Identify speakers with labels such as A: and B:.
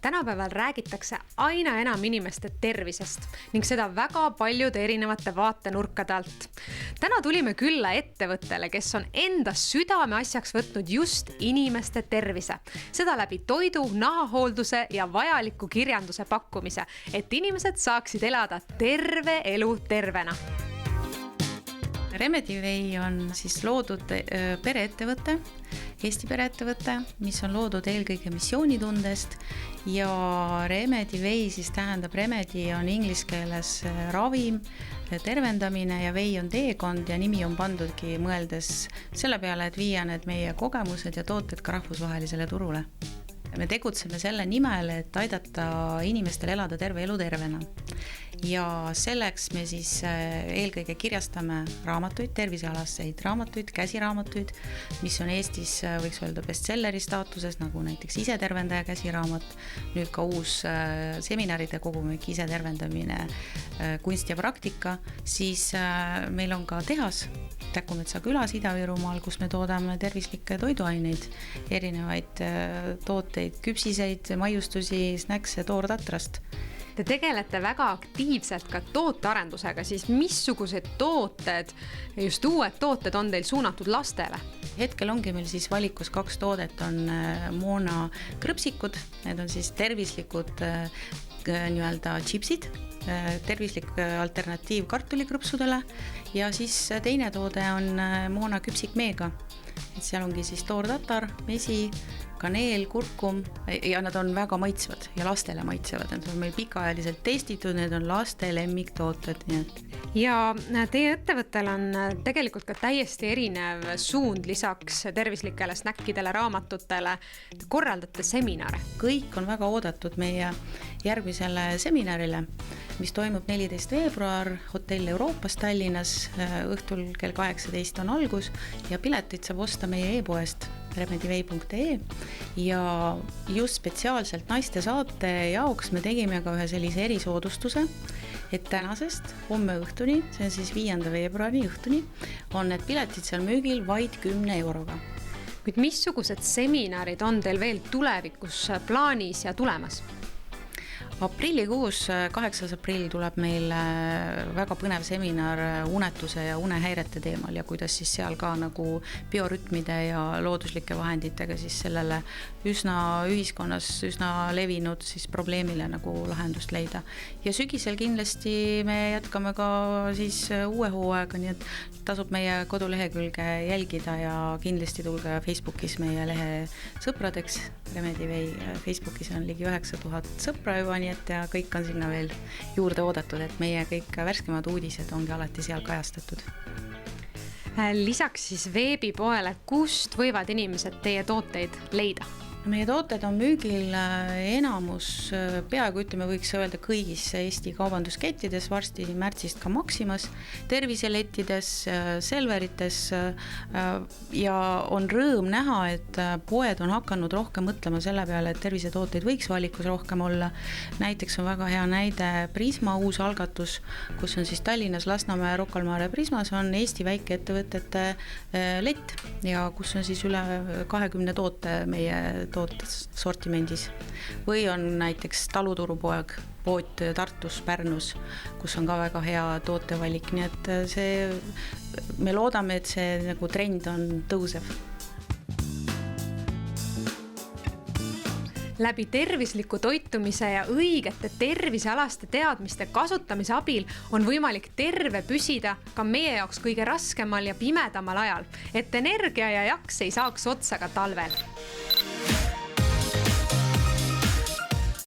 A: Tänapäeval räägitakse aina enam inimeste tervisest ning seda väga paljude erinevate vaatenurkade alt. Täna tulime külla ettevõttele, kes on enda südame asjaks võtnud just inimeste tervise. Seda läbi toidu, nahahoolduse ja vajaliku kirjanduse pakkumise, et inimesed saaksid elada terve elu tervena.
B: Remedyway on siis loodud pereettevõte, Eesti pereettevõte, mis on loodud eelkõige missioonitundest ja Remedyway siis tähendab, remedy on inglise keeles ravim, tervendamine ja way on teekond ja nimi on pandudki mõeldes selle peale, et viia need meie kogemused ja tooted ka rahvusvahelisele turule. Me tegutseme selle nimel, et aidata inimestel elada terve elu tervena. Ja selleks me siis eelkõige kirjastame raamatuid, tervisealaseid raamatuid, käsiraamatuid, mis on Eestis, võiks öelda, bestselleri staatuses, nagu näiteks isetervendaja käsiraamat, nüüd ka uus seminaride kogumik isetervendamine, kunst ja praktika, siis meil on ka tehas Täkumetsa külas Ida-Virumaal, kus me toodame tervislikke toiduaineid, erinevaid tooteid, küpsiseid, maiustusi, snäkse, toortatrast.
A: Te tegelete väga aktiivselt ka tootearendusega, siis missugused tooted, just uued tooted on teil suunatud lastele?
B: Hetkel ongi meil siis valikus 2 toodet, on Moona krõpsikud, need on siis tervislikud nii-öelda chipsid, tervislik alternatiiv kartulikrõpsudele ja siis teine toode on Moona küpsik meega. Et seal ongi siis toortatar, mesi, kaneel, kurkum ja nad on väga maitsvad ja lastele maitsevad. Need on meil pikaajaliselt testitud, need on laste lemmiktooted.
A: Ja teie ettevõttel on tegelikult ka täiesti erinev suund lisaks tervislikele snäkkidele, raamatutele. Te korraldate seminare.
B: Kõik on väga oodatud meie järgmisele seminarile, mis toimub 14. veebruar Hotell Euroopas Tallinnas, õhtul kell 18 on algus ja piletid saab osta meie e-poest remedyway.ee ja just spetsiaalselt naiste saate jaoks me tegime ka ühe sellise erisoodustuse, et tänasest homme õhtuni, see on siis 5. veebruari õhtuni, on need piletid seal müügil vaid 10 euroga.
A: Kuid missugused seminarid on teil veel tulevikus plaanis ja tulemas?
B: Aprillikuus, 8. aprill tuleb meil väga põnev seminar unetuse ja unehäirete teemal ja kuidas siis seal ka nagu biorütmide ja looduslike vahenditega siis sellele ühiskonnas üsna levinud siis probleemile nagu lahendust leida. Ja sügisel kindlasti me jätkame ka siis uue hooaega, nii et tasub meie kodulehekülge jälgida ja kindlasti tulge Facebookis meie lehe sõpradeks. Remedyway Facebookis on ligi 9000 sõpra juba, nii et ja kõik on sinna veel juurde oodatud, et meie kõik värskemad uudised ongi alati seal kajastatud.
A: Lisaks siis veebipoele, kust võivad inimesed teie tooteid leida?
B: Meie tooted on müügil enamus, peaaegu ütleme võiks öelda kõigis Eesti kaubanduskettides, varsti märtsist ka Maximas, terviselettides, Selverites ja on rõõm näha, et poed on hakanud rohkem mõtlema selle peale, et tervisetooteid võiks valikus rohkem olla. Näiteks on väga hea näide Prisma uus algatus, kus on siis Tallinnas, Lasnamäe, Rocca al Mare Prismas on Eesti väikeettevõtete lett ja kus on siis üle 20 toote meie tootes sortimendis. Või on näiteks taluturupoeg pood Tartus, Pärnus, kus on ka väga hea tootevalik, nii et me loodame, et see nagu trend on tõusev.
A: Läbi tervisliku toitumise ja õigete tervisealaste teadmiste kasutamise abil on võimalik terve püsida ka meie jaoks kõige raskemal ja pimedamal ajal, et energia ja jaks ei saaks otsa ka talvel.